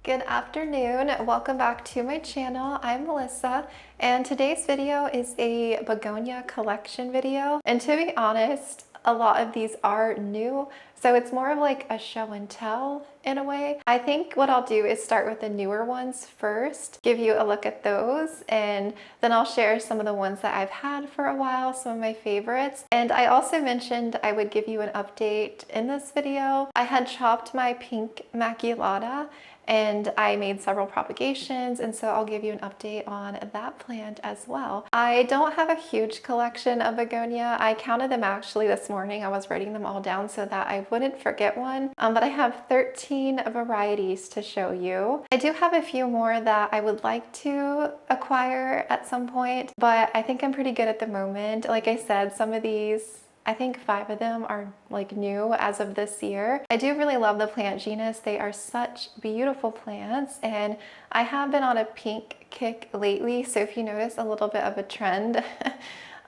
Good afternoon. Welcome back to my channel. I'm Melissa, and today's video is a begonia collection video. And to be honest, a lot of these are new, so it's more of like a show and tell in a way. I think what I'll do is start with the newer ones first, give you a look at those, and then I'll share some of the ones that I've had for a while, some of my favorites. And I also mentioned I would give you an update in this video. I had chopped my Pink Maculata and I made several propagations, and so I'll give you an update on that plant as well. I don't have a huge collection of begonia. I counted them actually this morning. I was writing them all down so that I wouldn't forget one, but I have 13 varieties to show you. I do have a few more that I would like to acquire at some point, but I think I'm pretty good at the moment. Like I said, some of these, I think 5 of them are like new as of this year. I do really love the plant genus. They are such beautiful plants, and I have been on a pink kick lately, so if you notice a little bit of a trend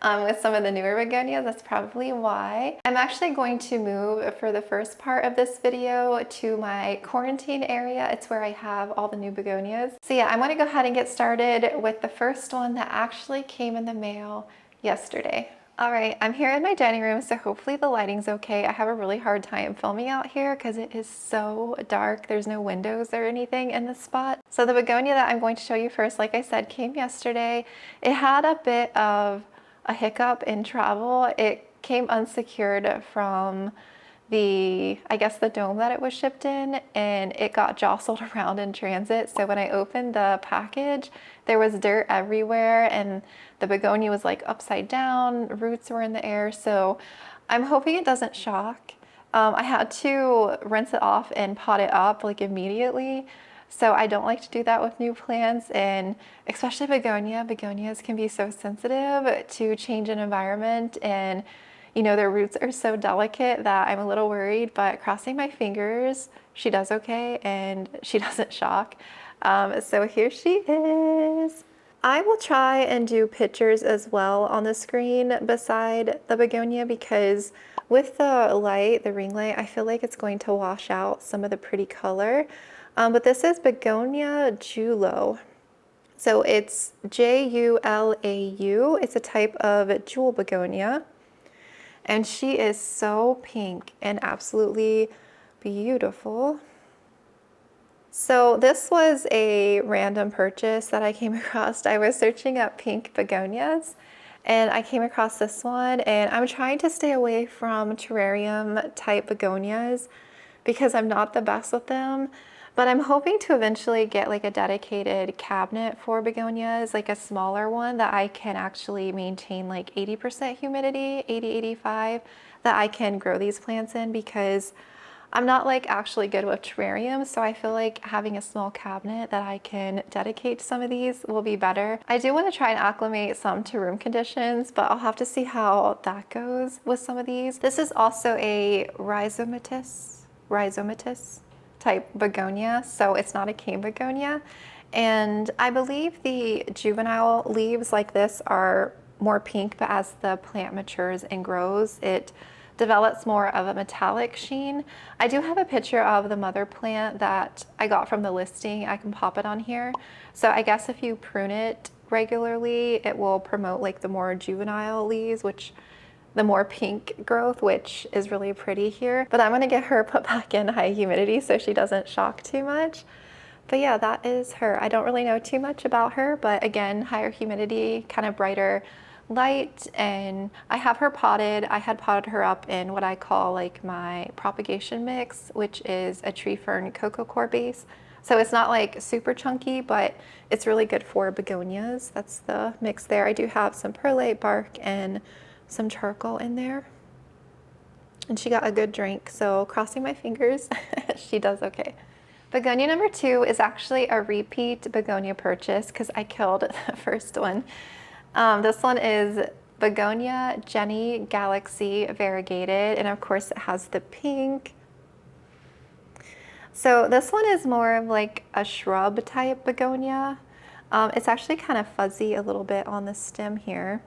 with some of the newer begonias, that's probably why. I'm actually going to move for the first part of this video to my quarantine area. It's where I have all the new begonias. So yeah, I'm gonna go ahead and get started with the first one that actually came in the mail yesterday. All right, I'm here in my dining room, so hopefully the lighting's okay. I have a really hard time filming out here because it is so dark. There's no windows or anything in this spot. So the begonia that I'm going to show you first, like I said, came yesterday. It had a bit of a hiccup in travel. It came unsecured from I guess the dome that it was shipped in, and it got jostled around in transit. So when I opened the package, there was dirt everywhere, and the begonia was like upside down, roots were in the air. So I'm hoping it doesn't shock. I had to rinse it off and pot it up like immediately. So I don't like to do that with new plants, and especially begonia. Begonias can be so sensitive to change in environment, and you know, their roots are so delicate that I'm a little worried, but crossing my fingers, she does okay and she doesn't shock. So here she is. I will try and do pictures as well on the screen beside the begonia, because with the light, the ring light, I feel like it's going to wash out some of the pretty color. But this is Begonia Julau. So it's Julau. It's a type of jewel begonia. And she is so pink and absolutely beautiful. So this was a random purchase that I came across. I was searching up pink begonias and I came across this one, and I'm trying to stay away from terrarium type begonias because I'm not the best with them. But I'm hoping to eventually get like a dedicated cabinet for begonias, like a smaller one that I can actually maintain like 80% humidity, 80-85, that I can grow these plants in, because I'm not like actually good with terrariums. So I feel like having a small cabinet that I can dedicate to some of these will be better. I do want to try and acclimate some to room conditions, but I'll have to see how that goes with some of these. This is also a rhizomatous type begonia, so it's not a cane begonia. And I believe the juvenile leaves like this are more pink, but as the plant matures and grows, it develops more of a metallic sheen. I do have a picture of the mother plant that I got from the listing. I can pop it on here. So I guess if you prune it regularly, it will promote like the more juvenile leaves, which the more pink growth, which is really pretty here. But I'm gonna get her put back in high humidity so she doesn't shock too much. But yeah, that is her. I don't really know too much about her, but again, higher humidity, kind of brighter light. And I have her potted. I had potted her up in what I call like my propagation mix, which is a tree fern cocoa core base. So it's not like super chunky, but it's really good for begonias. That's the mix there. I do have some perlite bark and some charcoal in there, and she got a good drink, so crossing my fingers she does okay. Begonia number 2 is actually a repeat begonia purchase because I killed the first one. This one is Begonia Ginny Galaxy Variegated, and of course it has the pink. So this one is more of like a shrub type begonia. It's actually kind of fuzzy a little bit on the stem here.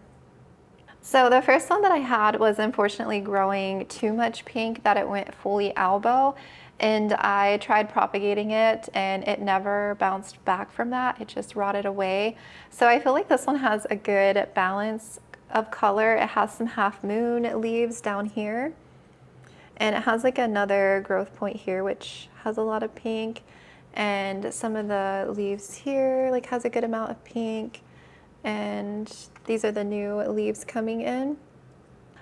So the first one that I had was unfortunately growing too much pink that it went fully elbow, and I tried propagating it and it never bounced back from that. It just rotted away. So I feel like this one has a good balance of color. It has some half moon leaves down here, and it has like another growth point here which has a lot of pink, and some of the leaves here like has a good amount of pink, and these are the new leaves coming in.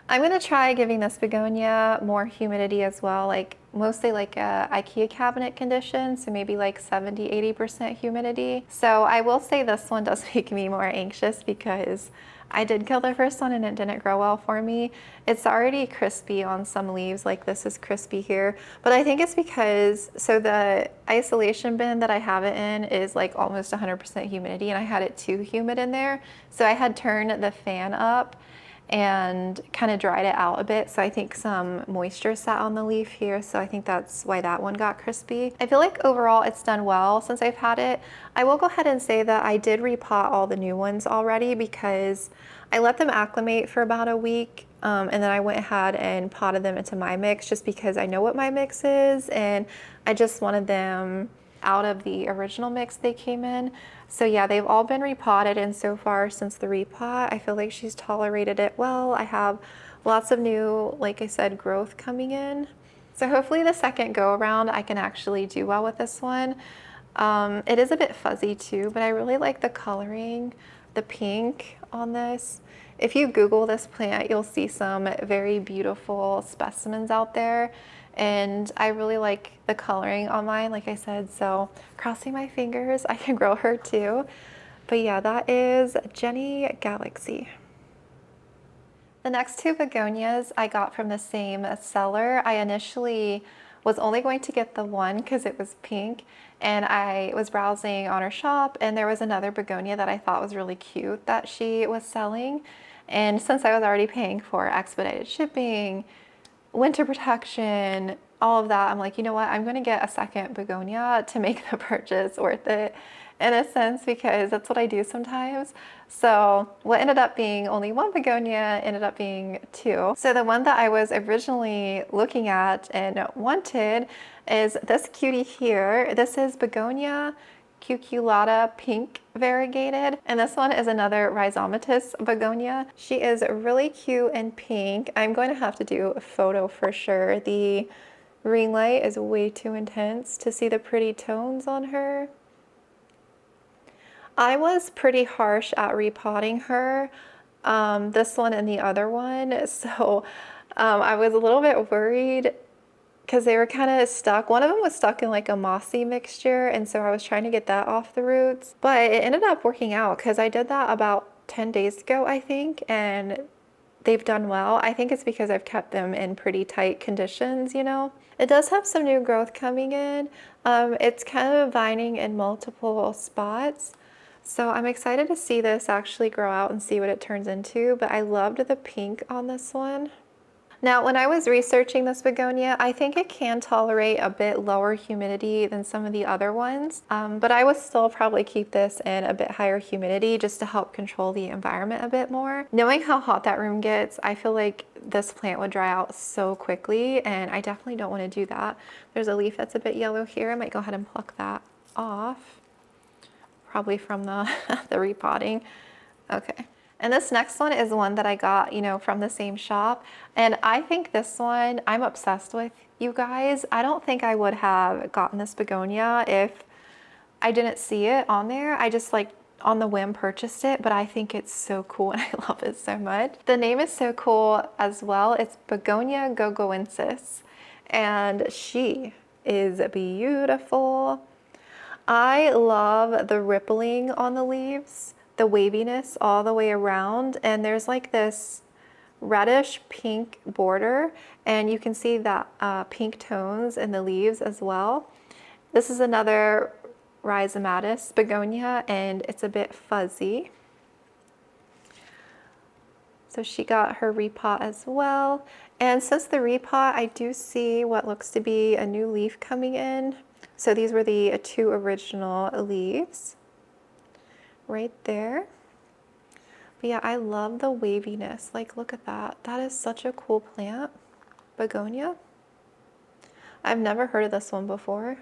I'm gonna try giving this begonia more humidity as well, like mostly like a IKEA cabinet condition, so maybe like 70–80% humidity. So I will say this one does make me more anxious because I did kill the first one and it didn't grow well for me. It's already crispy on some leaves, like this is crispy here, but I think it's because, so the isolation bin that I have it in is like almost 100% humidity, and I had it too humid in there. So I had turned the fan up and kind of dried it out a bit. So I think some moisture sat on the leaf here. So I think that's why that one got crispy. I feel like overall it's done well since I've had it. I will go ahead and say that I did repot all the new ones already because I let them acclimate for about a week. And then I went ahead and potted them into my mix just because I know what my mix is, and I just wanted them out of the original mix they came in. So yeah, they've all been repotted, and so far since the repot, I feel like she's tolerated it well. I have lots of new, like I said, growth coming in. So hopefully the second go around I can actually do well with this one. It is a bit fuzzy too, but I really like the coloring, the pink on this. If you Google this plant, you'll see some very beautiful specimens out there. And I really like the coloring on mine, like I said, so crossing my fingers I can grow her too. But yeah, that is Ginny Galaxy. The next two begonias I got from the same seller. I initially was only going to get the one because it was pink, and I was browsing on her shop and there was another begonia that I thought was really cute that she was selling. And since I was already paying for expedited shipping, winter protection, all of that, I'm like, you know what, I'm gonna get a second begonia to make the purchase worth it in a sense, because that's what I do sometimes. So what ended up being only one begonia ended up being two. So the one that I was originally looking at and wanted is this cutie here. This is Begonia Cucullata Pink Variegated, and this one is another rhizomatous begonia. She is really cute and pink. I'm going to have to do a photo for sure. The ring light is way too intense to see the pretty tones on her. I was pretty harsh at repotting her, this one and the other one, so I was a little bit worried because they were kind of stuck. One of them was stuck in like a mossy mixture, and so I was trying to get that off the roots. But it ended up working out because I did that about 10 days ago, I think, and they've done well. I think it's because I've kept them in pretty tight conditions, you know. It does have some new growth coming in. It's kind of vining in multiple spots. So I'm excited to see this actually grow out and see what it turns into, but I loved the pink on this one. Now, when I was researching this begonia, I think it can tolerate a bit lower humidity than some of the other ones, but I would still probably keep this in a bit higher humidity just to help control the environment a bit more. Knowing how hot that room gets, I feel like this plant would dry out so quickly, and I definitely don't want to do that. There's a leaf that's a bit yellow here. I might go ahead and pluck that off, probably from the, the repotting. Okay. And this next one is one that I got, you know, from the same shop. And I think this one, I'm obsessed with, you guys. I don't think I would have gotten this begonia if I didn't see it on there. I just like on the whim purchased it, but I think it's so cool and I love it so much. The name is so cool as well. It's Begonia Goegoensis, and she is beautiful. I love the rippling on the leaves, the waviness all the way around, and there's like this reddish pink border, and you can see that pink tones in the leaves as well. This is another rhizomatous begonia, and it's a bit fuzzy. So she got her repot as well, and since the repot, I do see what looks to be a new leaf coming in. So these were the two original leaves right there. But yeah, I love the waviness. Like, look at that. That is such a cool plant. Begonia. I've never heard of this one before.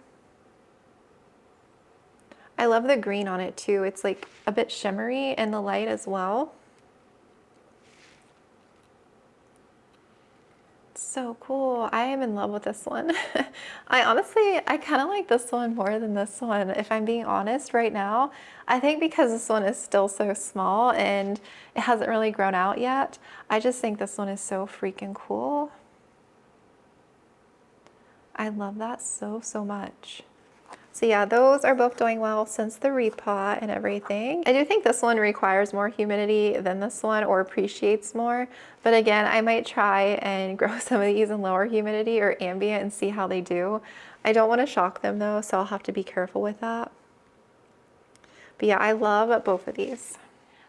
I love the green on it too. It's like a bit shimmery in the light as well. So cool. I am in love with this one. I kind of like this one more than this one, if I'm being honest right now. I think because this one is still so small and it hasn't really grown out yet, I just think this one is so freaking cool. I love that so, so much. So yeah, those are both doing well since the repot and everything. I do think this one requires more humidity than this one, or appreciates more. But again, I might try and grow some of these in lower humidity or ambient and see how they do. I don't want to shock them though, so I'll have to be careful with that. But yeah, I love both of these.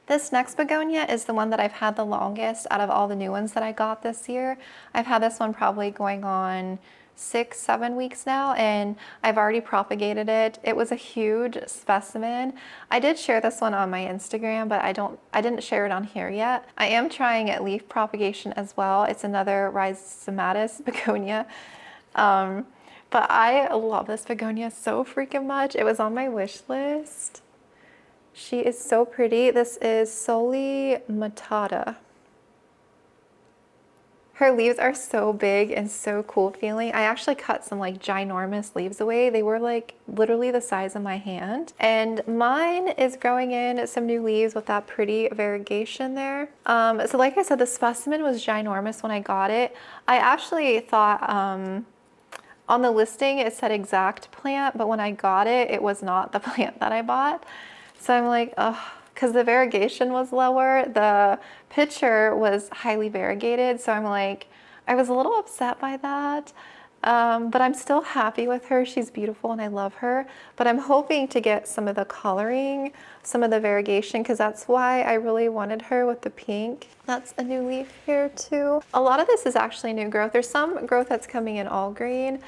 This next begonia is the one that I've had the longest out of all the new ones that I got this year. I've had this one probably going on 6-7 weeks now, and I've already propagated it. It was a huge specimen. I did share this one on my Instagram, but I didn't share it on here yet. I am trying leaf propagation as well. It's another rhizomatous begonia. But I love this begonia so freaking much. It was on my wish list. She is so pretty. This is Soli Mutata. Her leaves are so big and so cool feeling. I actually cut some like ginormous leaves away. They were like literally the size of my hand. And mine is growing in some new leaves with that pretty variegation there. So like I said, the specimen was ginormous when I got it. I actually thought on the listing it said exact plant, but when I got it, it was not the plant that I bought. So I'm like, oh, because the variegation was lower, the picture was highly variegated. So I'm like, I was a little upset by that. But I'm still happy with her. She's beautiful and I love her. But I'm hoping to get some of the coloring, some of the variegation, because that's why I really wanted her with the pink. That's a new leaf here too. A lot of this is actually new growth. There's some growth that's coming in all green.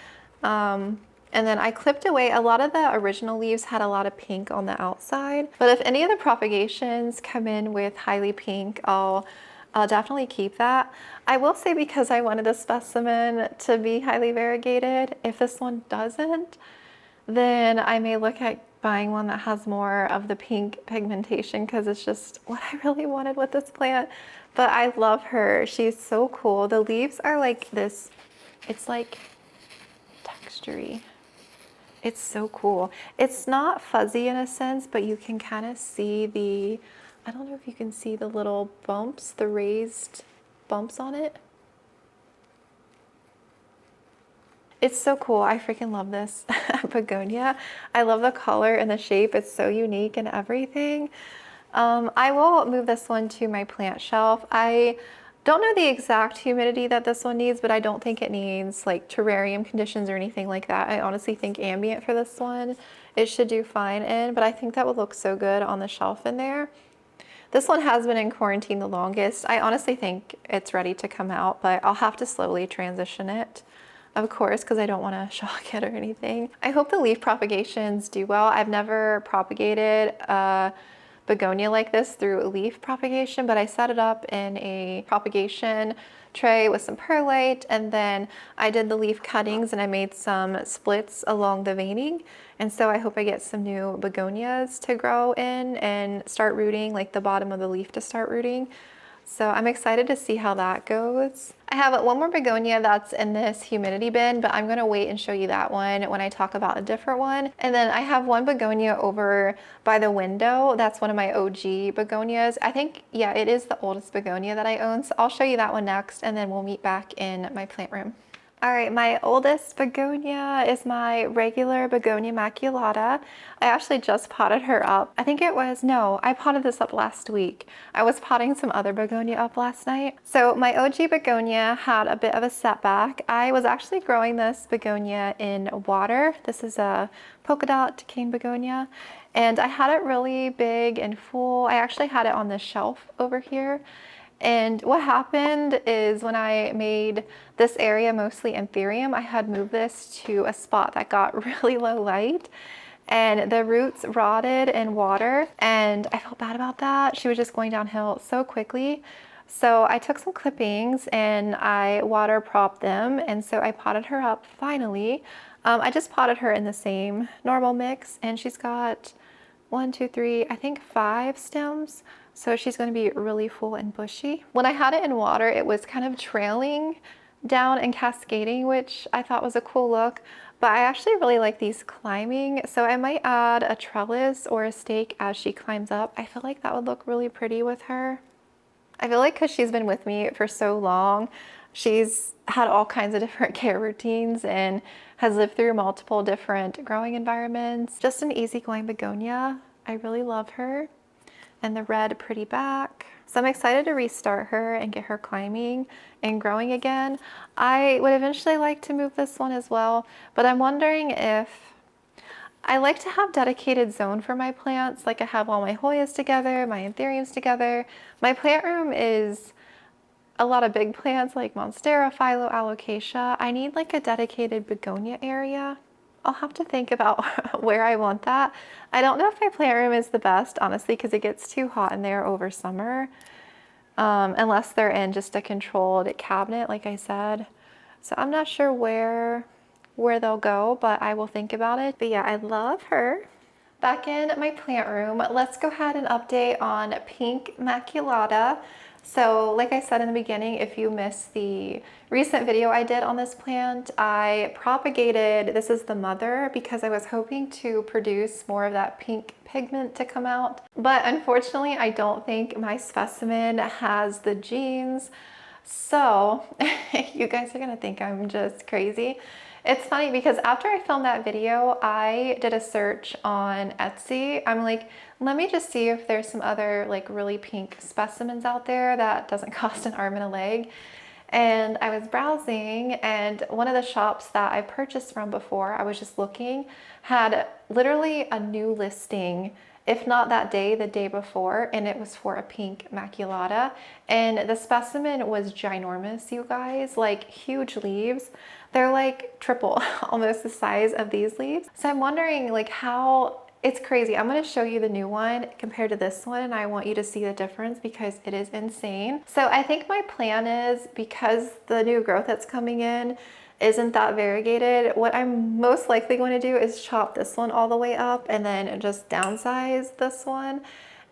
And then I clipped away, a lot of the original leaves had a lot of pink on the outside. But if any of the propagations come in with highly pink, I'll definitely keep that. I will say, because I wanted a specimen to be highly variegated, if this one doesn't, then I may look at buying one that has more of the pink pigmentation, because it's just what I really wanted with this plant. But I love her. She's so cool. The leaves are like this, it's like textury. It's so cool. It's not fuzzy in a sense, but you can kind of see the, I don't know if you can see the little bumps, the raised bumps on it. It's so cool. I freaking love this begonia. I love the color and the shape. It's so unique and everything. I will move this one to my plant shelf. I don't know the exact humidity that this one needs, but I don't think it needs like terrarium conditions or anything like that. I honestly think ambient for this one, it should do fine in, but I think that would look so good on the shelf in there. This one has been in quarantine the longest. I honestly think it's ready to come out, but I'll have to slowly transition it, of course, because I don't want to shock it or anything. I hope the leaf propagations do well. I've never propagated begonia like this through leaf propagation, but I set it up in a propagation tray with some perlite, and then I did the leaf cuttings and I made some splits along the veining. And so I hope I get some new begonias to grow in and start rooting, like the bottom of the leaf to start rooting. So I'm excited to see how that goes. I have one more begonia that's in this humidity bin, but I'm gonna wait and show you that one when I talk about a different one. And then I have one begonia over by the window. That's one of my OG begonias. I think, yeah, it is the oldest begonia that I own. So I'll show you that one next, and then we'll meet back in my plant room. All right, my oldest begonia is my regular Begonia Maculata. I actually just potted her up. I think it was, no, I potted this up last week. I was potting some other begonia up last night. So my OG begonia had a bit of a setback. I was actually growing this begonia in water. This is a polka dot cane begonia. And I had it really big and full. I actually had it on the shelf over here. And what happened is when I made this area mostly anthurium, I had moved this to a spot that got really low light, and the roots rotted in water, and I felt bad about that. She was just going downhill so quickly. So I took some clippings and I water propped them, and so I potted her up finally. I just potted her in the same normal mix, and she's got 1, 2, 3, I think 5 stems. So she's going to be really full and bushy. When I had it in water, it was kind of trailing down and cascading, which I thought was a cool look. But I actually really like these climbing, so I might add a trellis or a stake as she climbs up. I feel like that would look really pretty with her. I feel like because she's been with me for so long, she's had all kinds of different care routines and has lived through multiple different growing environments. Just an easygoing begonia. I really love her. And the red pretty back. So I'm excited to restart her and get her climbing and growing again. I would eventually like to move this one as well, but I'm wondering if I like to have dedicated zone for my plants. Like I have all my Hoyas together, my Anthuriums together. My plant room is a lot of big plants like Monstera, Philo, Alocasia. I need like a dedicated begonia area. I'll have to think about where I want that. I don't know if my plant room is the best, honestly, because it gets too hot in there over summer, unless they're in just a controlled cabinet, like I said. So I'm not sure where they'll go, but I will think about it. But yeah, I love her. Back in my plant room, let's go ahead and update on Pink Maculata. So like I said in the beginning, if you missed the recent video I did on this plant, I propagated, this is the mother, because I was hoping to produce more of that pink pigment to come out. But unfortunately, I don't think my specimen has the genes. So you guys are gonna think I'm just crazy. It's funny because after I filmed that video, I did a search on Etsy. I'm like, let me just see if there's some other like really pink specimens out there that doesn't cost an arm and a leg. And I was browsing, and one of the shops that I purchased from before, I was just looking, had literally a new listing, if not that day, the day before, and it was for a Pink Maculata. And the specimen was ginormous, you guys, like huge leaves. They're like triple, almost the size of these leaves. So I'm wondering like how, it's crazy. I'm gonna show you the new one compared to this one, and I want you to see the difference because it is insane. So I think my plan is, because the new growth that's coming in isn't that variegated, what I'm most likely going to do is chop this one all the way up and then just downsize this one,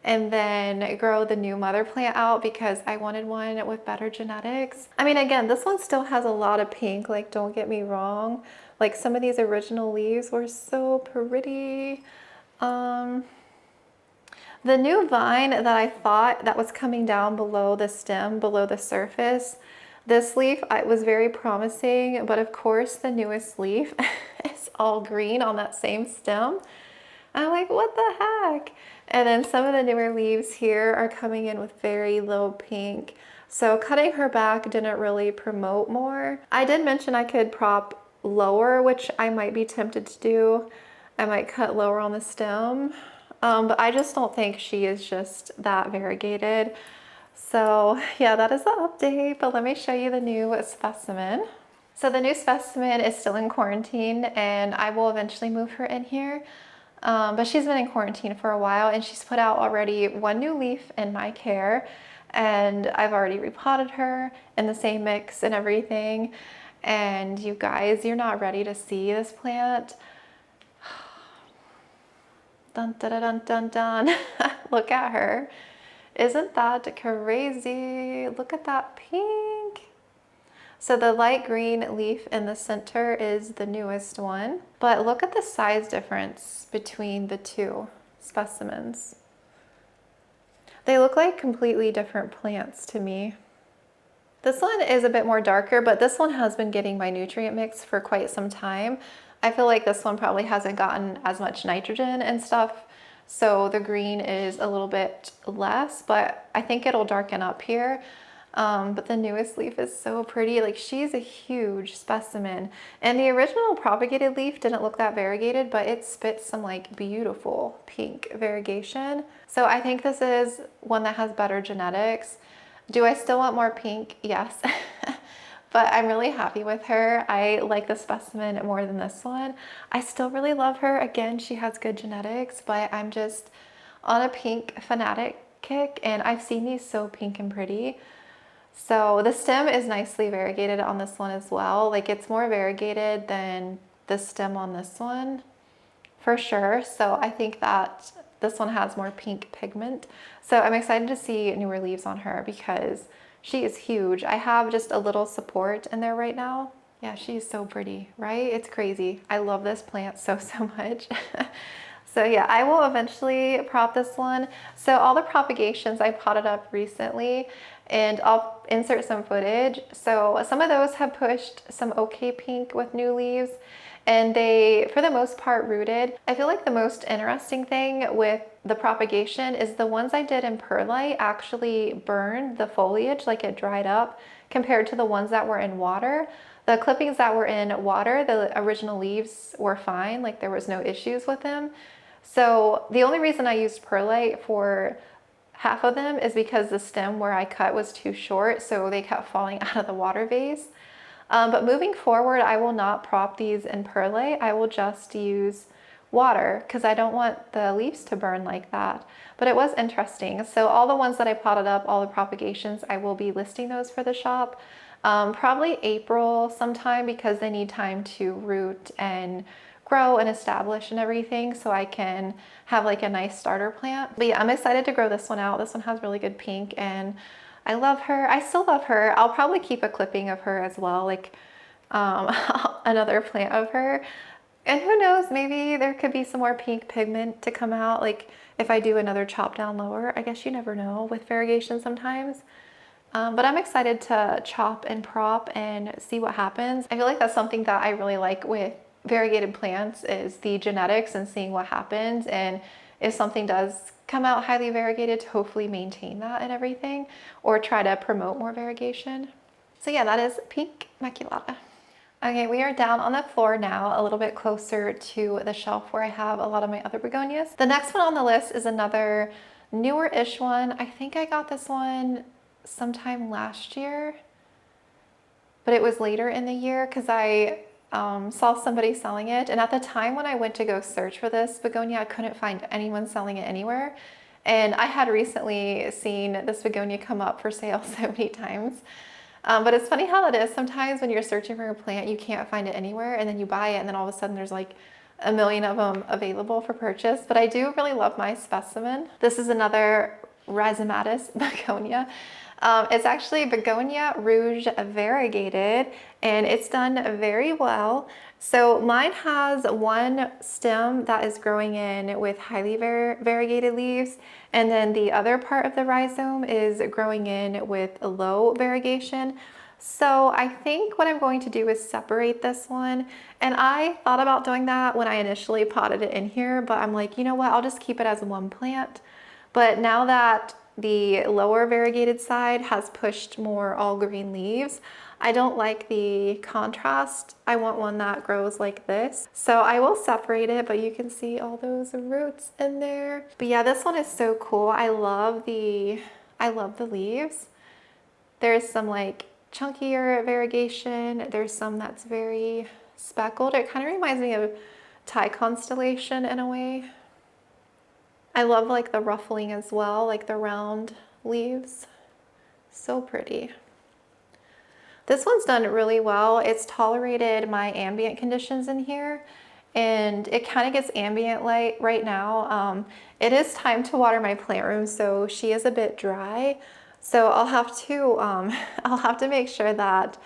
and then grow the new mother plant out because I wanted one with better genetics. I mean, again, this one still has a lot of pink, like don't get me wrong. Like some of these original leaves were so pretty. The new vine that I thought that was coming down below the stem, below the surface, this leaf was very promising, but of course the newest leaf is all green on that same stem. I'm like, what the heck? And then some of the newer leaves here are coming in with very low pink. So cutting her back didn't really promote more. I did mention I could prop lower, which I might be tempted to do. I might cut lower on the stem, but I just don't think she is just that variegated. So yeah, that is the update, but let me show you the new specimen. So the new specimen is still in quarantine, and I will eventually move her in here. But she's been in quarantine for a while, and she's put out already one new leaf in my care, and I've already repotted her in the same mix and everything. And you guys, you're not ready to see this plant. Dun, dun, dun, dun, dun. Look at her. Isn't that crazy? Look at that pink. So the light green leaf in the center is the newest one, but look at the size difference between the two specimens. They look like completely different plants to me. This one is a bit more darker, but this one has been getting my nutrient mix for quite some time. I feel like this one probably hasn't gotten as much nitrogen and stuff, so the green is a little bit less, but I think it'll darken up here. But the newest leaf is so pretty. Like, she's a huge specimen. And the original propagated leaf didn't look that variegated, but it spits some like beautiful pink variegation. So I think this is one that has better genetics. Do I still want more pink? Yes. But I'm really happy with her. I like the specimen more than this one. I still really love her. Again, she has good genetics, but I'm just on a pink fanatic kick, and I've seen these so pink and pretty. So the stem is nicely variegated on this one as well. Like it's more variegated than the stem on this one for sure. So I think that this one has more pink pigment. So I'm excited to see newer leaves on her because she is huge. I have just a little support in there right now. Yeah, she's so pretty, right? It's crazy. I love this plant so much. So yeah, I will eventually prop this one. So all the propagations I potted up recently, and I'll insert some footage. So some of those have pushed some okay pink with new leaves, and they, for the most part, rooted. I feel like the most interesting thing with the propagation is the ones I did in perlite actually burned the foliage, like it dried up, compared to the ones that were in water. The clippings that were in water, the original leaves were fine, like there was no issues with them. So the only reason I used perlite for half of them is because the stem where I cut was too short, so they kept falling out of the water vase. But moving forward, I will not prop these in perlite. I will just use water because I don't want the leaves to burn like that. But it was interesting. So all the ones that I potted up, all the propagations, I will be listing those for the shop. Probably April sometime because they need time to root and grow and establish and everything, so I can have like a nice starter plant. But yeah, I'm excited to grow this one out. This one has really good pink and I love her. I still love her. I'll probably keep a clipping of her as well, like another plant of her. And who knows, maybe there could be some more pink pigment to come out, like if I do another chop down lower. I guess you never know with variegation sometimes. But I'm excited to chop and prop and see what happens. I feel like that's something that I really like with variegated plants is the genetics and seeing what happens, and if something does come out highly variegated, to hopefully maintain that and everything, or try to promote more variegation. So yeah, that is Pink Maculata. Okay, we are down on the floor now, a little bit closer to the shelf where I have a lot of my other begonias. The next one on the list is another newer-ish one. I think I got this one sometime last year, but it was later in the year because I saw somebody selling it, and at the time when I went to go search for this begonia, I couldn't find anyone selling it anywhere. And I had recently seen this begonia come up for sale so many times. But it's funny how that is. Sometimes when you're searching for a plant, you can't find it anywhere, and then you buy it, and then all of a sudden there's like a million of them available for purchase. But I do really love my specimen. This is another rhizomatous begonia. It's actually Begonia Rouge Variegated, and it's done very well. So mine has one stem that is growing in with highly variegated leaves, and then the other part of the rhizome is growing in with a low variegation. So I think what I'm going to do is separate this one. And I thought about doing that when I initially potted it in here, but I'm like, you know what, I'll just keep it as one plant. But now that the lower variegated side has pushed more all green leaves, I don't like the contrast. I want one that grows like this. So I will separate it, but you can see all those roots in there. But yeah, this one is so cool. I love the leaves. There's some like chunkier variegation. There's some that's very speckled. It kind of reminds me of Thai constellation in a way. I love like the ruffling as well, like the round leaves. So pretty. This one's done really well. It's tolerated my ambient conditions in here, and it kind of gets ambient light right now. It is time to water my plant room, so she is a bit dry. So I'll have to make sure that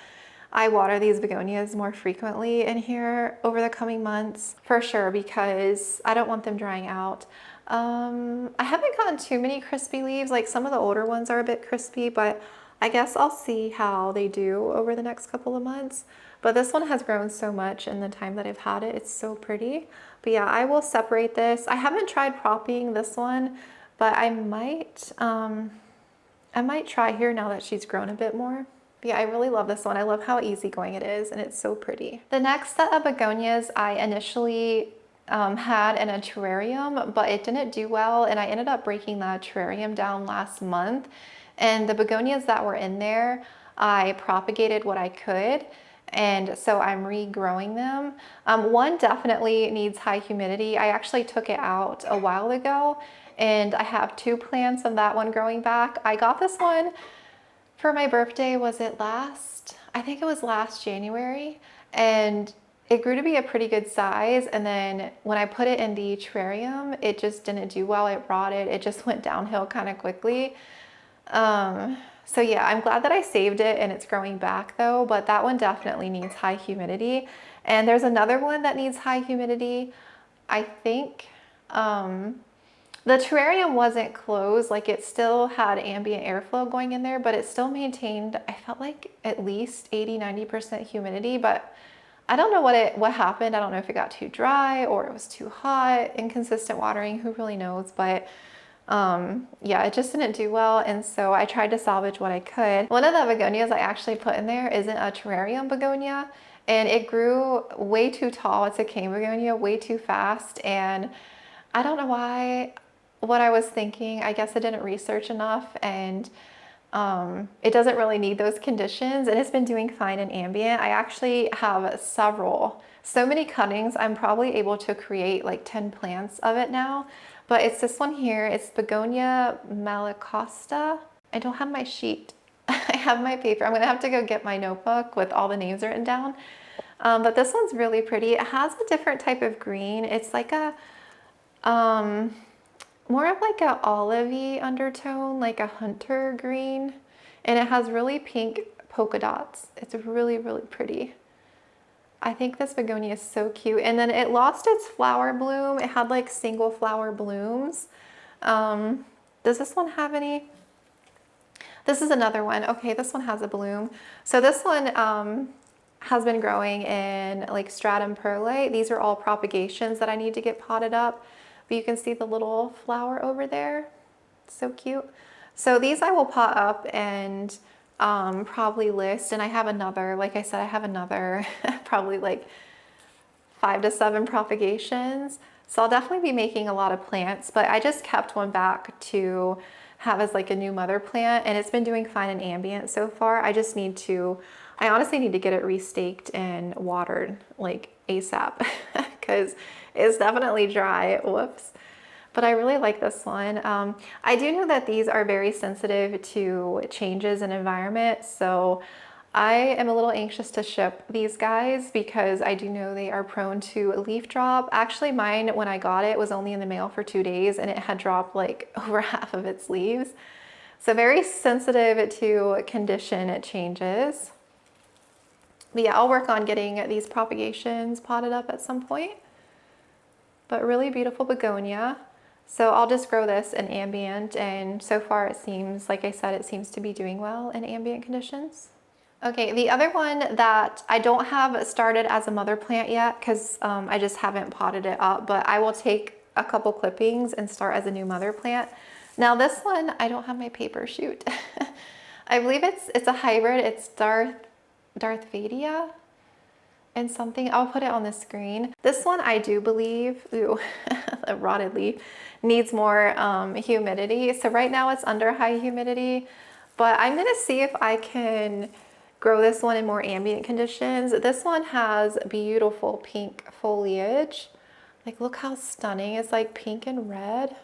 I water these begonias more frequently in here over the coming months for sure, because I don't want them drying out. I haven't gotten too many crispy leaves. Like some of the older ones are a bit crispy, but I guess I'll see how they do over the next couple of months. But this one has grown so much in the time that I've had it. It's so pretty. But yeah, I will separate this. I haven't tried propping this one, but I might try here now that she's grown a bit more. But yeah, I really love this one. I love how easygoing it is, and it's so pretty. The next set of begonias I initially had in a terrarium, but it didn't do well, and I ended up breaking that terrarium down last month. And the begonias that were in there, I propagated what I could, and so I'm regrowing them. One definitely needs high humidity. I actually took it out a while ago, and I have 2 plants of that one growing back. I got this one for my birthday. Was it last? I think it was last January, and it grew to be a pretty good size. And then when I put it in the terrarium, it just didn't do well. It rotted. It just went downhill kind of quickly. So yeah, I'm glad that I saved it and it's growing back though, but that one definitely needs high humidity. And there's another one that needs high humidity. I think the terrarium wasn't closed, like it still had ambient airflow going in there, but it still maintained, I felt like at least 80–90% humidity, but I don't know what happened. I don't know if it got too dry or it was too hot, inconsistent watering, who really knows, but yeah, it just didn't do well. And so I tried to salvage what I could. One of the begonias I actually put in there isn't a terrarium begonia, and it grew way too tall. It's a cane begonia, way too fast. And I don't know why, what I was thinking. I guess I didn't research enough, and it doesn't really need those conditions, and it's been doing fine in ambient. I actually have so many cuttings. I'm probably able to create like 10 plants of it now, but it's this one here. It's Begonia Malachosticta. I don't have my sheet. I have my paper. I'm gonna have to go get my notebook with all the names written down. But this one's really pretty. It has a different type of green. It's like a more of like a olivey undertone, like a hunter green, and it has really pink polka dots. It's really, really pretty. I think this begonia is so cute. And then it lost its flower bloom. It had like single flower blooms. Does this one have any? This is another one. Okay, this one has a bloom. So this one has been growing in like stratum perlite. These are all propagations that I need to get potted up. But you can see the little flower over there. So cute. So these I will pot up and probably list. And I have another, like I said, I have another probably like 5 to 7 propagations. So I'll definitely be making a lot of plants, but I just kept one back to have as like a new mother plant, and it's been doing fine in ambient so far. I honestly need to get it restaked and watered like ASAP because it's definitely dry. Whoops. But I really like this one. I do know that these are very sensitive to changes in environment, so I am a little anxious to ship these guys because I do know they are prone to leaf drop. Actually, mine, when I got it, was only in the mail for 2 days and it had dropped like over half of its leaves. So very sensitive to condition changes. But yeah, I'll work on getting these propagations potted up at some point. But really beautiful begonia. So I'll just grow this in ambient, and so far it seems, like I said, it seems to be doing well in ambient conditions. Okay, the other one that I don't have started as a mother plant yet because I just haven't potted it up, but I will take a couple clippings and start as a new mother plant. Now this one, I don't have my paper, shoot. I believe it's a hybrid. It's Darthvaderiana and something. I'll put it on the screen. This one I do believe, ooh, a rotted leaf, needs more humidity. So right now it's under high humidity, but I'm gonna see if I can grow this one in more ambient conditions. This one has beautiful pink foliage. Like, look how stunning. It's like pink and red.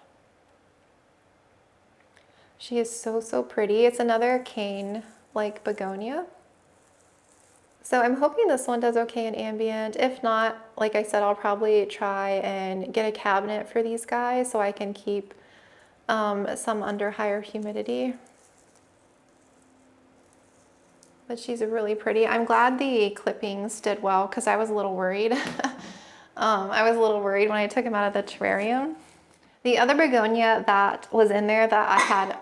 She is so, so pretty. It's another cane like begonia. So I'm hoping this one does okay in ambient. If not, like I said, I'll probably try and get a cabinet for these guys so I can keep some under higher humidity. But she's really pretty. I'm glad the clippings did well because I was a little worried. I was a little worried when I took them out of the terrarium. The other begonia that was in there that I had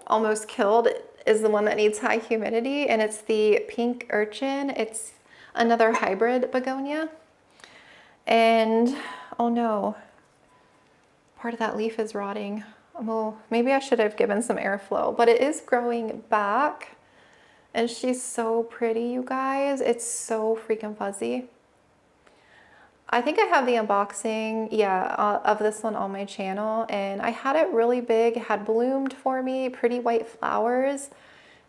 almost killed is the one that needs high humidity, and it's the pink urchin. It's another hybrid begonia. And oh no, part of that leaf is rotting. Well, maybe I should have given some airflow, but it is growing back. And she's so pretty, you guys. It's so freaking fuzzy. I think I have the unboxing, of this one on my channel, and I had it really big. It had bloomed for me, pretty white flowers,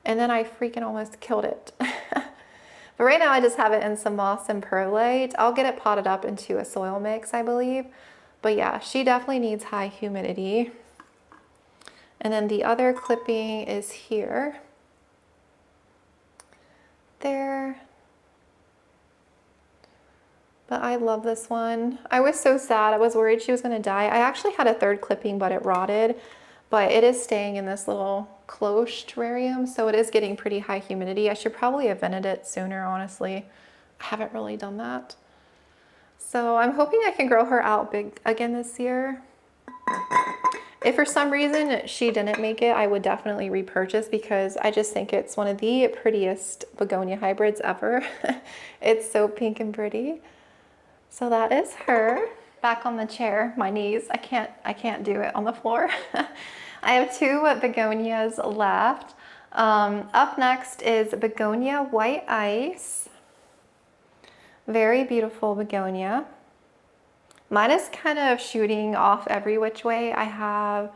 and then I freaking almost killed it. But right now I just have it in some moss and perlite. I'll get it potted up into a soil mix, I believe. But yeah, she definitely needs high humidity. And then the other clipping is here. there. But I love this one. I was so sad. I was worried she was going to die. I actually had a third clipping, but it rotted. But it is staying in this little cloche terrarium, so it is getting pretty high humidity. I should probably have vented it sooner, honestly. I haven't really done that. So I'm hoping I can grow her out big again this year. If for some reason she didn't make it, I would definitely repurchase because I just think it's one of the prettiest begonia hybrids ever. It's so pink and pretty. So that is her. Back on the chair, my knees, I can't do it on the floor. I have two begonias left. Up next is Begonia White Ice. Very beautiful begonia. Mine is kind of shooting off every which way. I have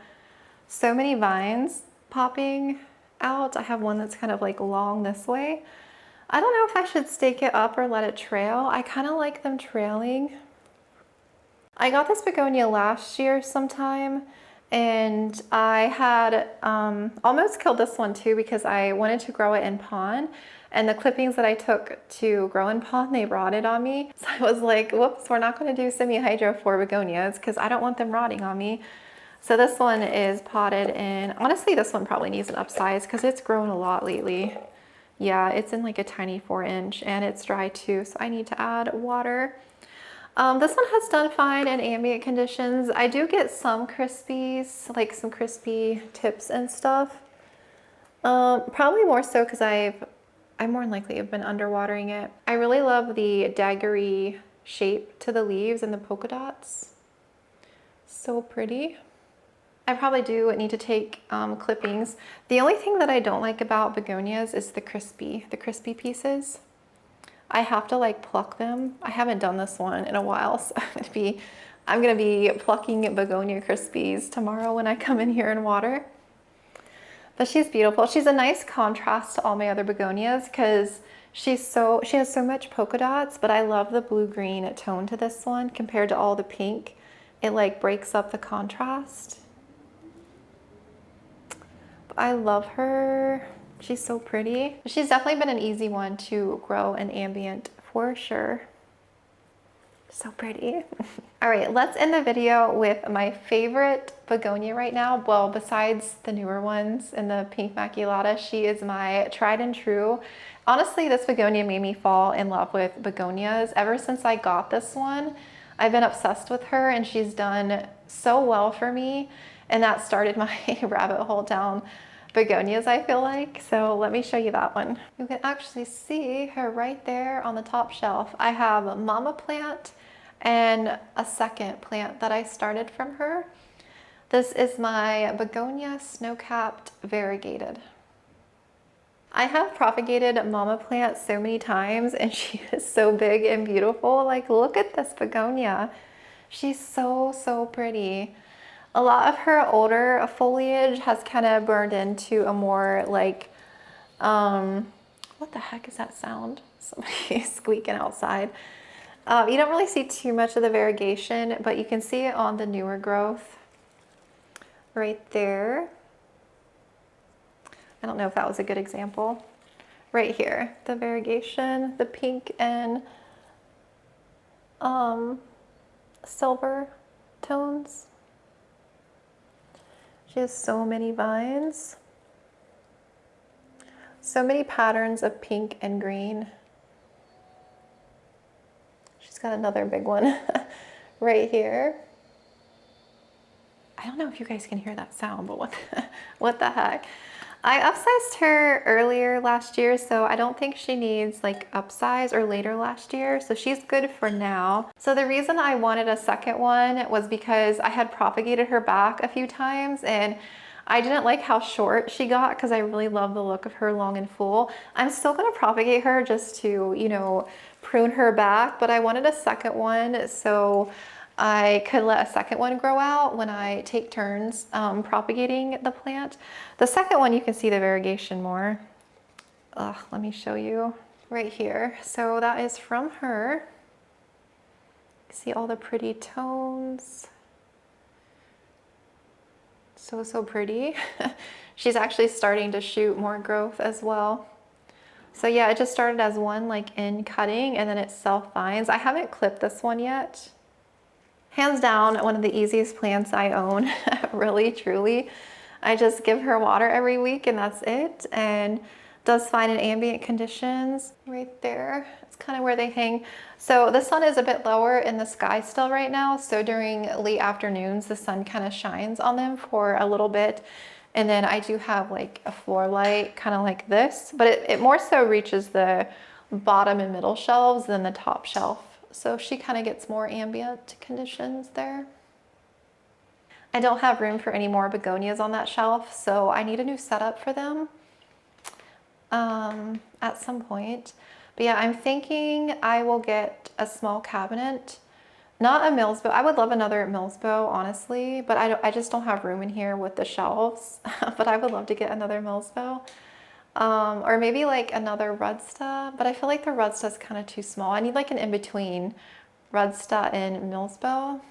so many vines popping out. I have one that's kind of like long this way. I don't know if I should stake it up or let it trail. I kind of like them trailing. I got this begonia last year sometime, and I had almost killed this one too because I wanted to grow it in pond, and the clippings that I took to grow in pond, they rotted on me. So I was like, whoops, we're not going to do semi-hydro for begonias because I don't want them rotting on me. So this one is potted in. Honestly, this one probably needs an upsize because it's grown a lot lately. Yeah, it's in like a tiny 4-inch and it's dry too, so I need to add water. This one has done fine in ambient conditions. I do get some crispies, like some crispy tips and stuff. Probably more so because I more than likely have been underwatering it. I really love the daggery shape to the leaves and the polka dots. So pretty. I probably do need to take clippings. The only thing that I don't like about begonias is the crispy pieces. I have to like pluck them. I haven't done this one in a while, so I'm gonna be plucking begonia crispies tomorrow when I come in here and water. But she's beautiful. She's a nice contrast to all my other begonias because she has so much polka dots, but I love the blue-green tone to this one compared to all the pink. It like breaks up the contrast. But I love her. She's so pretty. She's definitely been an easy one to grow in ambient for sure. So pretty. All right, let's end the video with my favorite begonia right now. Well, besides the newer ones and the Pink Maculata, she is my tried and true. Honestly, this begonia made me fall in love with begonias. Ever since I got this one, I've been obsessed with her and she's done so well for me. And that started my rabbit hole down begonias, I feel like. So let me show you that one. You can actually see her right there on the top shelf. I have a mama plant and a second plant that I started from her. This is my Begonia snow-capped variegated. I have propagated mama plant so many times and she is so big and beautiful. Like, look at this begonia. She's so pretty. A lot of her older foliage has kind of burned into a more like, what the heck is that sound? Somebody squeaking outside. You don't really see too much of the variegation, but you can see it on the newer growth right there. I don't know if that was a good example. Right here, the variegation, the pink and silver tones. She has so many vines, so many patterns of pink and green. She's got another big one right here. I don't know if you guys can hear that sound, but what the heck? I upsized her earlier last year, so I don't think she needs like upsize, or later last year, so she's good for now. So the reason I wanted a second one was because I had propagated her back a few times and I didn't like how short she got because I really love the look of her long and full. I'm still gonna propagate her just to, you know, prune her back, but I wanted a second one so I could let a second one grow out when I take turns propagating the plant. The second one, you can see the variegation more. Let me show you right here. So that is from her. See all the pretty tones. So pretty. She's actually starting to shoot more growth as well. So yeah, it just started as one like in cutting and then it self-vines. I haven't clipped this one yet. Hands down, one of the easiest plants I own, really, truly. I just give her water every week and that's it. And does fine in ambient conditions. Right there, it's kind of where they hang. So the sun is a bit lower in the sky still right now. So during late afternoons, the sun kind of shines on them for a little bit. And then I do have like a floor light, kind of like this, but it more so reaches the bottom and middle shelves than the top shelf. So she kind of gets more ambient conditions there. I don't have room for any more begonias on that shelf, so I need a new setup for them at some point. But yeah, I'm thinking I will get a small cabinet, not a Mills bow. I would love another Mills bow, honestly, but I just don't have room in here with the shelves. But I would love to get another Mills bow. Or maybe like another Rudsta, but I feel like the Rudsta is kind of too small. I need like an in-between Rudsta and Mills bow.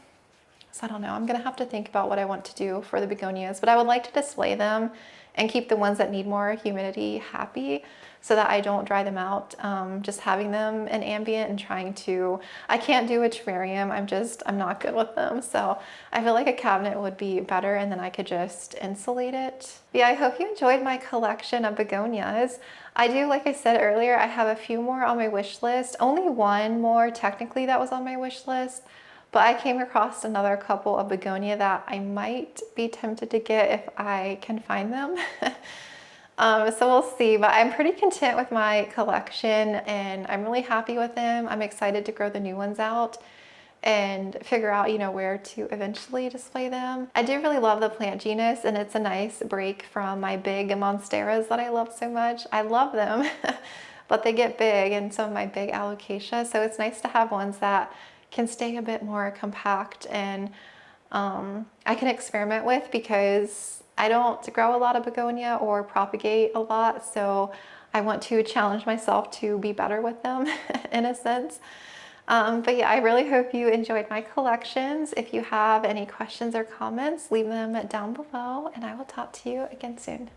So I don't know, I'm gonna have to think about what I want to do for the begonias, but I would like to display them and keep the ones that need more humidity happy so that I don't dry them out. Just having them in ambient and trying to, I can't do a terrarium, I'm not good with them. So I feel like a cabinet would be better and then I could just insulate it. But yeah, I hope you enjoyed my collection of begonias. I do, like I said earlier, I have a few more on my wish list. Only one more technically that was on my wish list. But I came across another couple of begonia that I might be tempted to get if I can find them. So we'll see, but I'm pretty content with my collection and I'm really happy with them. I'm excited to grow the new ones out and figure out, you know, where to eventually display them. I do really love the plant genus and it's a nice break from my big monsteras that I love so much. I love them, but they get big and some of my big alocasia. So it's nice to have ones that can stay a bit more compact and I can experiment with because I don't grow a lot of begonia or propagate a lot. So I want to challenge myself to be better with them in a sense. But yeah, I really hope you enjoyed my collections. If you have any questions or comments, leave them down below and I will talk to you again soon.